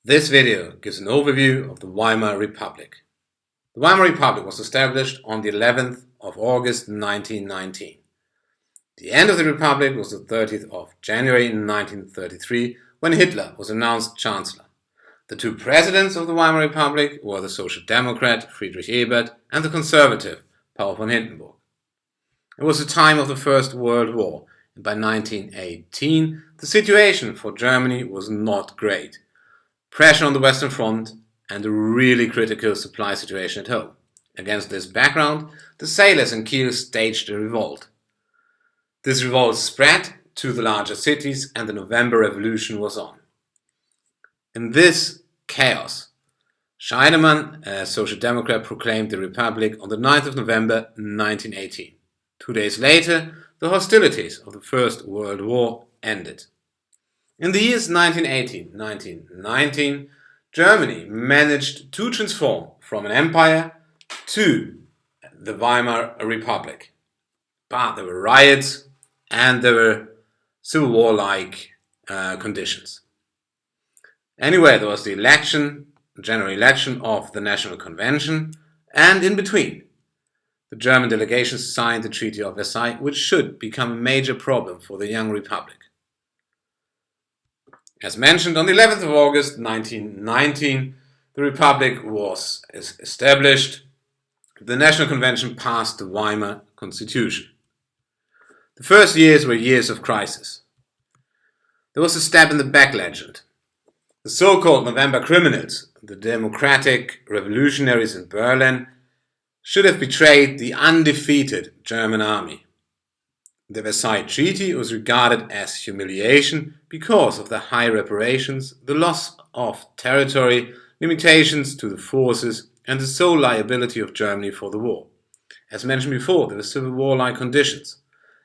This video gives an overview of the Weimar Republic. The Weimar Republic was established on the 11th of August 1919. The end of the Republic was the 30th of January 1933 when Hitler was announced Chancellor. The two presidents of the Weimar Republic were the Social Democrat Friedrich Ebert and the Conservative Paul von Hindenburg. It was the time of the First World War, and by 1918 the situation for Germany was not great. Pressure on the Western Front and a really critical supply situation at home. Against this background, the sailors in Kiel staged a revolt. This revolt spread to the larger cities and the November Revolution was on. In this chaos, Scheidemann, a Social Democrat, proclaimed the Republic on the 9th of November 1918. 2 days later, the hostilities of the First World War ended. In the years 1918-1919, Germany managed to transform from an empire to the Weimar Republic. But there were riots and there were civil war-like conditions. Anyway, there was the general election of the National Convention, and in between, the German delegation signed the Treaty of Versailles, which should become a major problem for the young republic. As mentioned, on the 11th of August 1919, the Republic was established. The National Convention passed the Weimar Constitution. The first years were years of crisis. There was a stab in the back legend. The so-called November criminals, the democratic revolutionaries in Berlin, should have betrayed the undefeated German army. The Versailles Treaty was regarded as humiliation because of the high reparations, the loss of territory, limitations to the forces, and the sole liability of Germany for the war. As mentioned before, there were civil war-like conditions,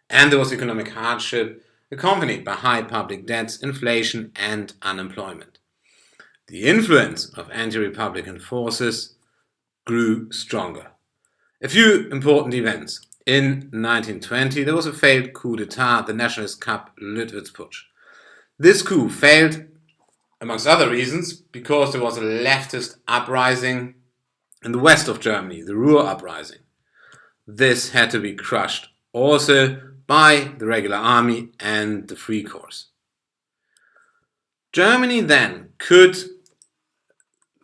and there was economic hardship accompanied by high public debts, inflation, and unemployment. The influence of anti-republican forces grew stronger. A few important events. In 1920, there was a failed coup d'etat, the Nationalist Cup Putsch. This coup failed, amongst other reasons, because there was a leftist uprising in the west of Germany, the Ruhr uprising. This had to be crushed also by the regular army and the Free Corps. Germany then could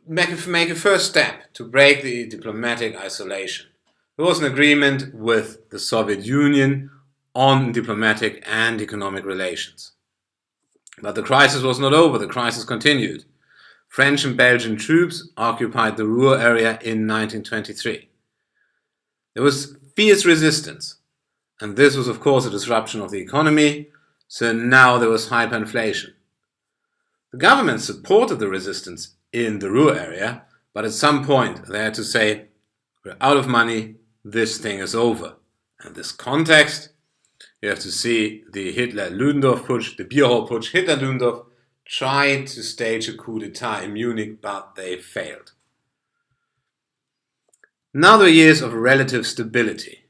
make a first step to break the diplomatic isolation. There was an agreement with the Soviet Union on diplomatic and economic relations. But the crisis was not over, the crisis continued. French and Belgian troops occupied the Ruhr area in 1923. There was fierce resistance, and this was of course a disruption of the economy, so now there was hyperinflation. The government supported the resistance in the Ruhr area, but at some point they had to say, we're out of money, this thing is over. In this context, you have to see the Hitler-Ludendorff putsch, the Bierhall putsch. Hitler and Ludendorff tried to stage a coup d'etat in Munich, but they failed. Now there were years of relative stability.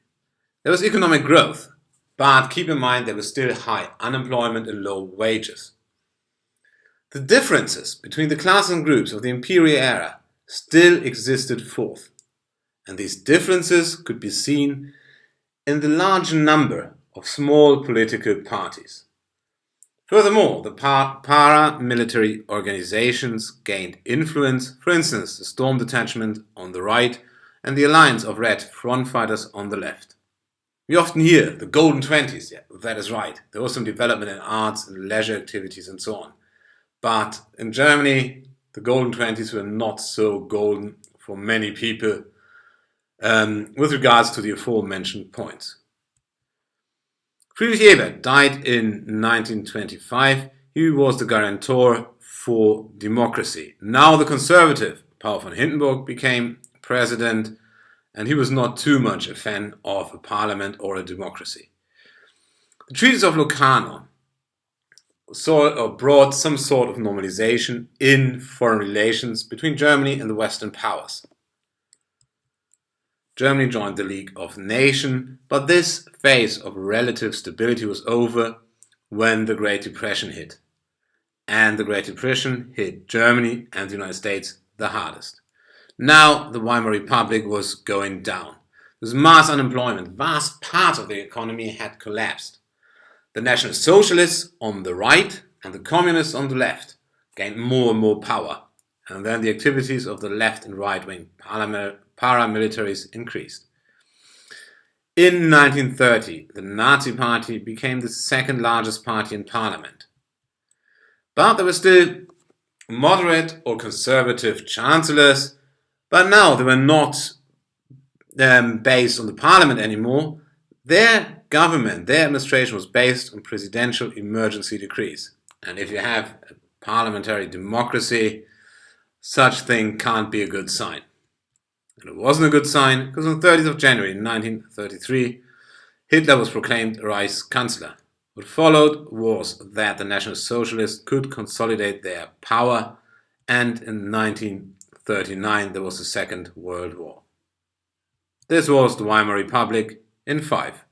There was economic growth, but keep in mind there was still high unemployment and low wages. The differences between the classes and groups of the imperial era still existed forth, and these differences could be seen in the large number of small political parties. Furthermore, the paramilitary organizations gained influence, for instance, the Storm Detachment on the right and the alliance of Red Front Fighters on the left. We often hear the Golden Twenties, yeah, that is right. There was some development in arts and leisure activities and so on. But in Germany, the Golden Twenties were not so golden for many people with regards to the aforementioned points. Friedrich Ebert died in 1925. He was the guarantor for democracy. Now the conservative Paul von Hindenburg became president, and he was not too much a fan of a parliament or a democracy. The Treaties of Locarno brought some sort of normalization in foreign relations between Germany and the Western powers. Germany joined the League of Nations, but this phase of relative stability was over when the Great Depression hit. and the Great Depression hit Germany and the United States the hardest. Now the Weimar Republic was going down. There was mass unemployment. Vast parts of the economy had collapsed. The National Socialists on the right and the Communists on the left gained more and more power, and then the activities of the left and right-wing paramilitaries increased. In 1930, the Nazi Party became the second largest party in parliament. But there were still moderate or conservative chancellors, but now they were not based on the parliament anymore. Their government, their administration was based on presidential emergency decrees. And if you have a parliamentary democracy, such thing can't be a good sign. And it wasn't a good sign because on the 30th of January 1933, Hitler was proclaimed Reichskanzler. What followed was that the National Socialists could consolidate their power, and in 1939 there was the Second World War. This was the Weimar Republic in 5